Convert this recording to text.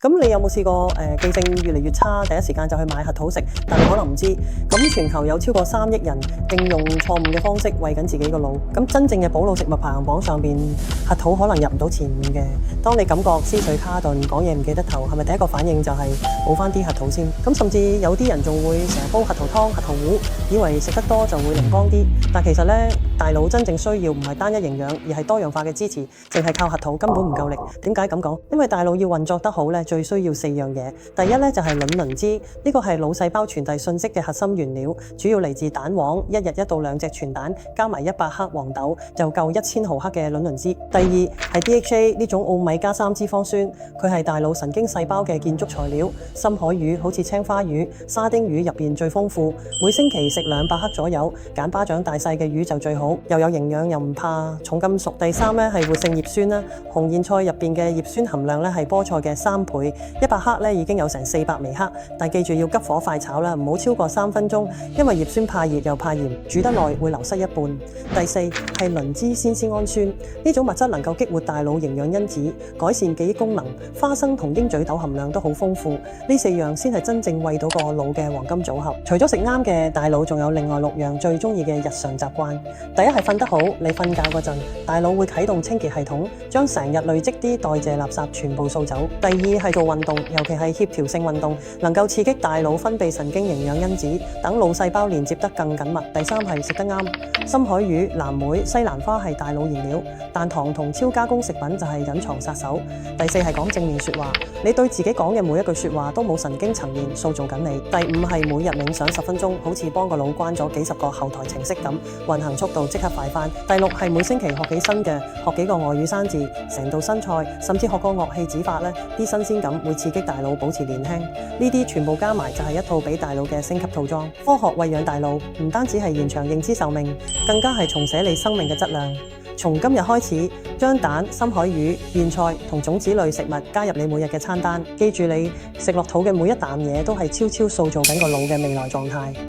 咁你有冇試過記性越嚟越差，第一時間就去買核桃食，但你可能唔知，咁全球有超過3億人應用錯誤嘅方式餵緊自己個腦。咁真正嘅補腦食物排行榜上邊，核桃可能入唔到前5嘅。當你感覺思緒卡頓，講嘢唔記得頭，係咪第一個反應就係補翻啲核桃先？咁甚至有啲人仲會成日煲核桃湯、核桃糊，以為食得多就會靈光啲。但其實呢，大腦真正需要唔係單一營養，而係多樣化嘅支持。淨係靠核桃根本唔夠力。點解咁講？因為大腦要運作得好呢，最需要4樣嘢。第一呢，就係卵磷脂，呢個係腦細胞傳遞信息嘅核心原料，主要嚟自蛋黃。一日1到2隻全蛋，加埋100克黃豆，就夠1000毫克嘅卵磷脂。第二係 DHA 呢種奧米加3脂肪酸，佢係大腦神經細胞嘅建築材料。深海魚好似青花魚、沙丁魚入邊最豐富，每星期食200克左右，揀巴掌大細嘅魚就最好，又有營養又唔怕重金屬。第三呢係活性葉酸啦，紅莧菜入邊嘅葉酸含量咧係菠菜嘅3倍，100克咧已經有成400微克，但記住要急火快炒啦，唔好超過3分鐘，因為葉酸怕熱又怕鹽，煮得耐會流失一半。第四係磷脂酰絲胺酸，呢種物質能夠激活大腦營養因子，改善記憶功能。花生同鷹嘴豆含量都好豐富，呢4樣先係真正餵到個腦嘅黃金組合。除咗食啱嘅，大腦仲有另外6樣最中意嘅日常習慣。第一係瞓得好，你瞓覺嗰陣，大腦會啟動清潔系統，將成日累積啲代謝垃圾全部掃走。第二係做運動，尤其係協調性運動，能夠刺激大腦分泌神經營養因子，等腦細胞連接得更緊密。第三係食得啱，深海魚、藍莓、西蘭花係大腦燃料，但糖同超加工食品就係隱藏殺手。第四係講正面說話，你對自己講嘅每一句說話都冇神經層面塑造緊你。第五係每日冥想10分鐘，好似幫個腦關咗幾十個後台程式咁，運行速度即刻快返。第六係每星期學幾新嘅，學幾個外語生字，成道新菜，甚至學個樂器指法呢，啲新鮮感會刺激大腦保持年輕。呢啲全部加埋就係一套俾大腦嘅升級套裝。科學餵養大腦，唔單止係延長認知壽命，更加係重寫你生命嘅質量。從今日開始，將蛋、深海魚、莧菜同種子類食物加入你每日嘅餐單。記住，你食落肚嘅每一啖嘢都係悄悄塑造緊個腦嘅未來狀態。